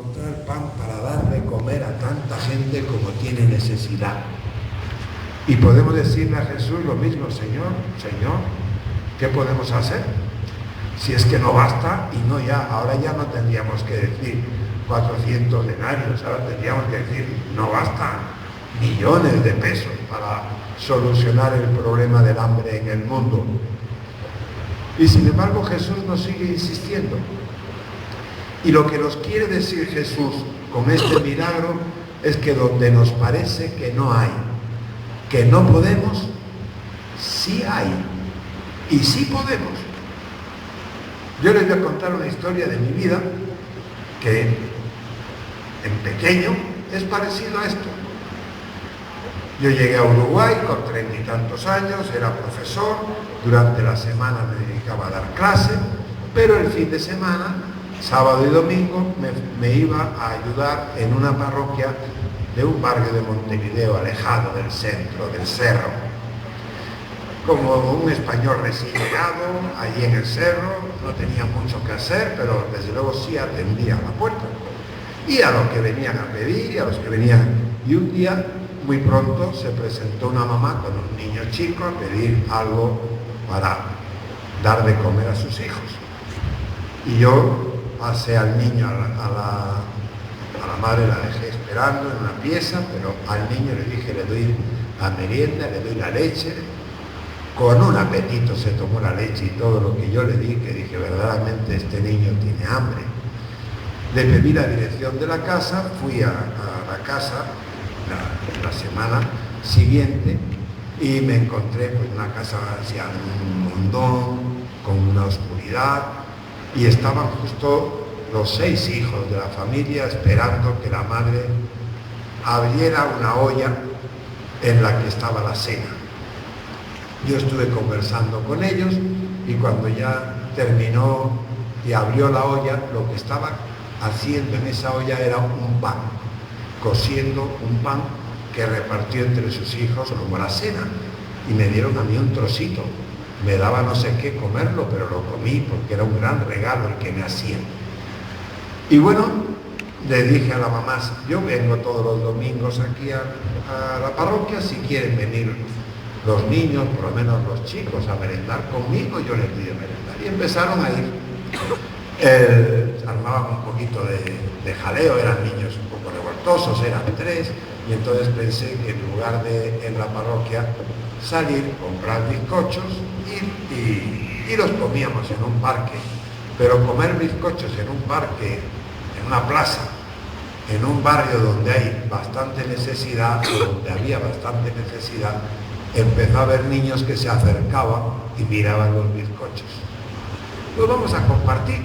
Encontrar pan para dar de comer a tanta gente como tiene necesidad. Y podemos decirle a Jesús lo mismo: Señor, ¿qué podemos hacer? Si es que no basta, y no ya, ahora ya no tendríamos que decir 400 denarios, ahora tendríamos que decir, no bastan millones de pesos para solucionar el problema del hambre en el mundo. Y sin embargo Jesús nos sigue insistiendo. Y lo que nos quiere decir Jesús con este milagro es que donde nos parece que no hay, que no podemos, sí hay. Y sí podemos. Yo les voy a contar una historia de mi vida que en pequeño es parecido a esto. Yo llegué a Uruguay con 30 y tantos años, era profesor, durante la semana me dedicaba a dar clase, pero el fin de semana, sábado y domingo, me iba a ayudar en una parroquia de un barrio de Montevideo, alejado del centro, del cerro. Como un español recién llegado, allí en el cerro, no tenía mucho que hacer, pero desde luego sí atendía a la puerta. Y a los que venían a pedir, y a los que venían. Y un día, muy pronto, se presentó una mamá con un niño chico a pedir algo para dar de comer a sus hijos. Y yo pasé al niño, a la madre la dejé esperando en una pieza, pero al niño le dije, le doy la merienda, le doy la leche. Con un apetito se tomó la leche y todo lo que yo le di, que dije, verdaderamente este niño tiene hambre. Le pedí la dirección de la casa, fui a la casa la semana siguiente y me encontré pues una casa hacia un mondón, con una oscuridad, y estaban justo los 6 hijos de la familia esperando que la madre abriera una olla en la que estaba la cena. Yo estuve conversando con ellos y cuando ya terminó y abrió la olla, lo que estaba haciendo en esa olla era un pan, cociendo un pan que repartió entre sus hijos como la cena, y me dieron a mí un trocito. Me daba no sé qué comerlo, pero lo comí porque era un gran regalo el que me hacían. Y bueno, le dije a la mamá, yo vengo todos los domingos aquí a la parroquia, si quieren venir los niños, por lo menos los chicos, a merendar conmigo, yo les di a merendar. Y empezaron a ir. Armaban un poquito de jaleo, eran niños un poco revoltosos, eran 3, y entonces pensé que en lugar de en la parroquia salir, comprar bizcochos y los comíamos en un parque. Pero comer bizcochos en un parque, en una plaza, en un barrio donde hay bastante necesidad, o donde había bastante necesidad, empezó a haber niños que se acercaban y miraban los bizcochos. Pues vamos a compartir.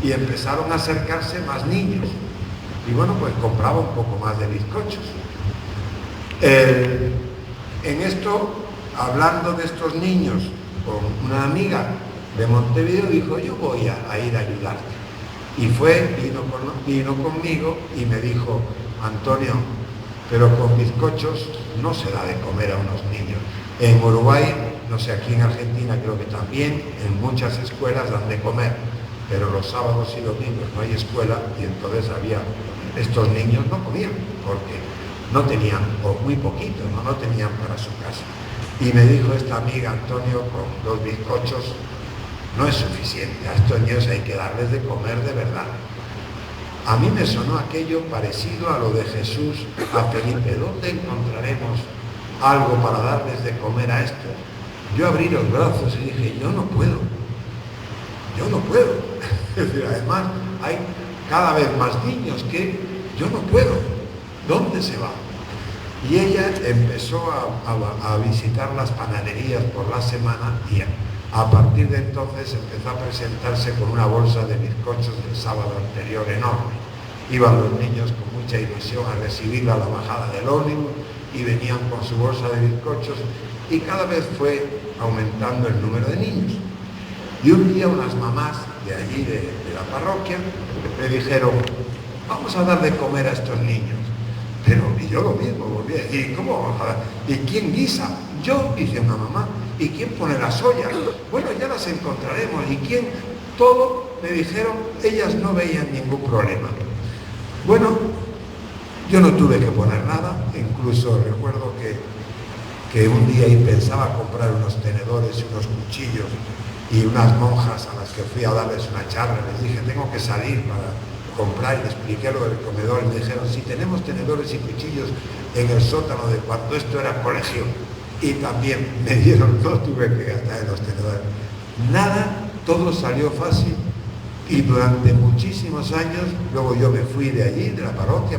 Y empezaron a acercarse más niños. Y bueno, pues compraba un poco más de bizcochos. En esto, hablando de estos niños con una amiga de Montevideo, dijo, yo voy a ir a ayudarte. Y vino conmigo y me dijo, Antonio, pero con bizcochos no se da de comer a unos niños. En Uruguay, no sé, aquí en Argentina creo que también, en muchas escuelas dan de comer, pero los sábados y domingos no hay escuela, y entonces estos niños no comían, porque no tenían, o muy poquito, no tenían para su casa. Y me dijo esta amiga, Antonio, con 2 bizcochos no es suficiente, a estos niños hay que darles de comer de verdad. A mí me sonó aquello parecido a lo de Jesús a Felipe, ¿dónde encontraremos algo para darles de comer a estos? Yo abrí los brazos y dije, yo no puedo. Es decir, además hay cada vez más niños que yo no puedo. ¿Dónde se va? Y ella empezó a visitar las panaderías por la semana, y a partir de entonces empezó a presentarse con una bolsa de bizcochos del sábado anterior enorme. Iban los niños con mucha ilusión a recibirla a la bajada del ómnibus y venían con su bolsa de bizcochos, y cada vez fue aumentando el número de niños. Y un día unas mamás de allí, de la parroquia, me dijeron, vamos a dar de comer a estos niños. Pero y yo lo mismo, volví a decir, ¿cómo vamos a dar? ¿Y quién guisa? Yo, dice una mamá. ¿Y quién pone las ollas? Bueno, ya las encontraremos. ¿Y quién? Todo, me dijeron, ellas no veían ningún problema. Bueno, yo no tuve que poner nada, incluso recuerdo que un día pensaba comprar unos tenedores y unos cuchillos, y unas monjas a las que fui a darles una charla, les dije, tengo que salir para comprar, y les expliqué lo del comedor, y me dijeron, si tenemos tenedores y cuchillos en el sótano de cuando esto era colegio, y también me dieron, no tuve que gastar en los tenedores. Nada, todo salió fácil, y durante muchísimos años, luego yo me fui de allí, de la parroquia,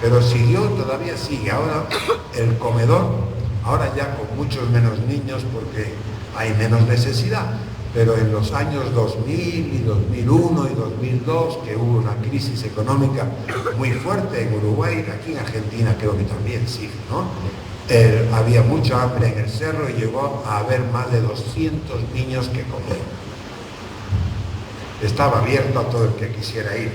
pero siguió, todavía sigue. Ahora el comedor, ahora ya con muchos menos niños porque hay menos necesidad, pero en los años 2000 y 2001 y 2002, que hubo una crisis económica muy fuerte en Uruguay, aquí en Argentina creo que también sigue, ¿no? Había mucha hambre en el cerro y llegó a haber más de 200 niños que comer. Estaba abierto a todo el que quisiera ir.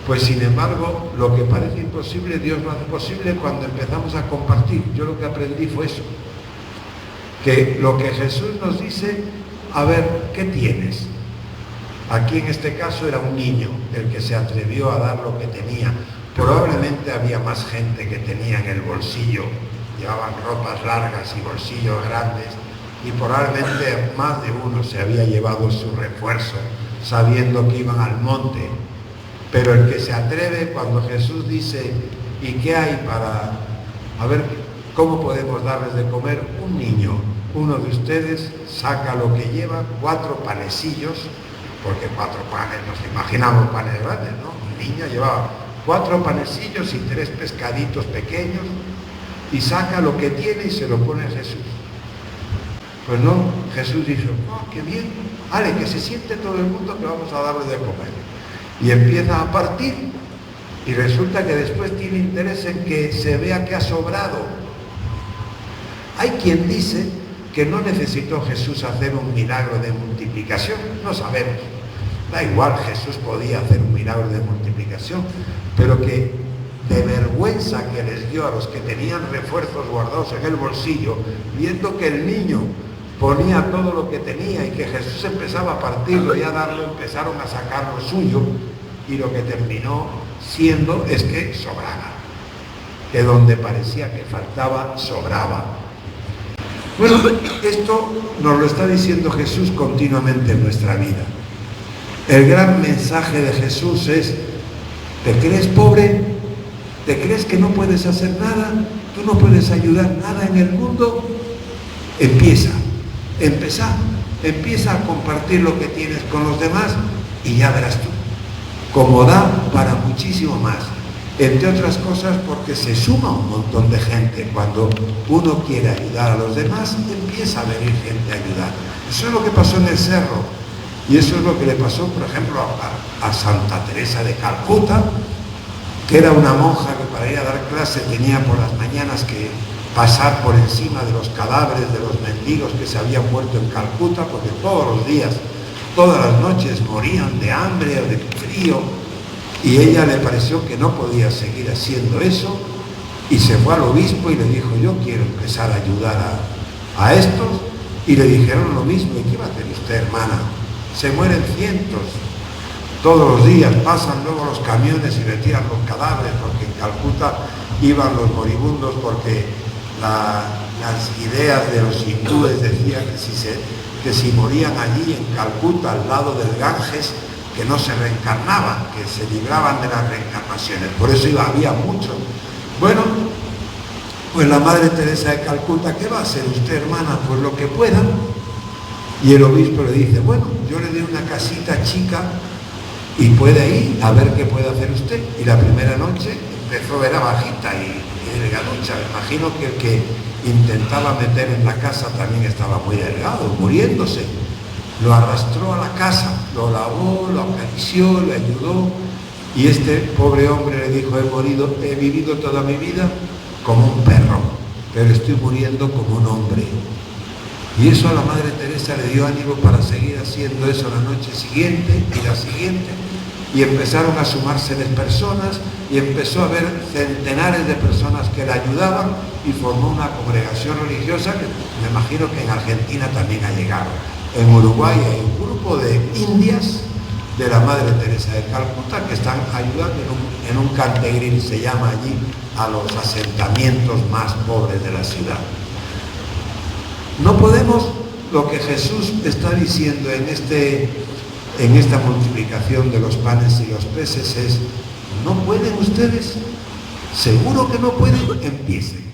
Pues sin embargo, lo que parece imposible, Dios lo hace posible cuando empezamos a compartir. Yo lo que aprendí fue eso, que lo que Jesús nos dice, a ver, ¿qué tienes? Aquí en este caso era un niño el que se atrevió a dar lo que tenía. Probablemente había más gente que tenía en el bolsillo, llevaban ropas largas y bolsillos grandes, y probablemente más de uno se había llevado su refuerzo, sabiendo que iban al monte. Pero el que se atreve, cuando Jesús dice, ¿y qué hay para, a ver, cómo podemos darles de comer? Un niño, uno de ustedes, saca lo que lleva, 4 panecillos, porque 4 panes, nos imaginamos panes grandes, ¿no? Un niño llevaba 4 panecillos y 3 pescaditos pequeños, y saca lo que tiene y se lo pone a Jesús. Pues no, Jesús dice, oh, qué bien, vale, que se siente todo el mundo que vamos a darle de comer. Y empieza a partir, y resulta que después tiene interés en que se vea que ha sobrado. Hay quien dice que no necesitó Jesús hacer un milagro de multiplicación, no sabemos. Da igual, Jesús podía hacer un milagro de multiplicación, pero que de vergüenza que les dio a los que tenían refuerzos guardados en el bolsillo, viendo que el niño ponía todo lo que tenía y que Jesús empezaba a partirlo y a darlo, empezaron a sacar lo suyo, y lo que terminó siendo es que sobraba, que donde parecía que faltaba, sobraba. Bueno, esto nos lo está diciendo Jesús continuamente en nuestra vida. El gran mensaje de Jesús es, ¿te crees pobre? ¿Te crees que no puedes hacer nada? ¿Tú no puedes ayudar nada en el mundo? Empieza a compartir lo que tienes con los demás y ya verás tú, como da para muchísimo más. Entre otras cosas porque se suma un montón de gente. Cuando uno quiere ayudar a los demás, empieza a venir gente a ayudar. Eso es lo que pasó en el cerro, y eso es lo que le pasó, por ejemplo, a Santa Teresa de Calcuta, que era una monja que para ir a dar clase tenía por las mañanas que pasar por encima de los cadáveres de los mendigos que se habían muerto en Calcuta, porque todos los días, todas las noches morían de hambre o de frío, y ella le pareció que no podía seguir haciendo eso, y se fue al obispo y le dijo, yo quiero empezar a ayudar a estos, y le dijeron lo mismo, ¿y qué va a hacer usted, hermana? Se mueren cientos, todos los días pasan luego los camiones y retiran los cadáveres, porque en Calcuta iban los moribundos porque las ideas de los hindúes decían que si morían allí en Calcuta, al lado del Ganges, que no se reencarnaban, que se libraban de las reencarnaciones. Por eso había muchos. Bueno, pues la Madre Teresa de Calcuta, ¿qué va a hacer usted, hermana? Pues lo que pueda. Y el obispo le dice, bueno, yo le doy una casita chica y puede ir a ver qué puede hacer usted. Y la primera noche empezó, era bajita y delgaducha. Me imagino que el que intentaba meter en la casa también estaba muy delgado, muriéndose. Lo arrastró a la casa, lo lavó, lo acarició, le ayudó, y este pobre hombre le dijo, he vivido toda mi vida como un perro, pero estoy muriendo como un hombre. Y eso a la Madre Teresa le dio ánimo para seguir haciendo eso la noche siguiente y la siguiente, y empezaron a sumárseles personas, y empezó a haber centenares de personas que la ayudaban, y formó una congregación religiosa que me imagino que en Argentina también ha llegado. En Uruguay hay un grupo de indias de la Madre Teresa de Calcuta, que están ayudando en un cantegril, se llama allí, a los asentamientos más pobres de la ciudad. No podemos, lo que Jesús está diciendo en esta multiplicación de los panes y los peces es, ¿no pueden ustedes? ¿Seguro que no pueden? Empiecen.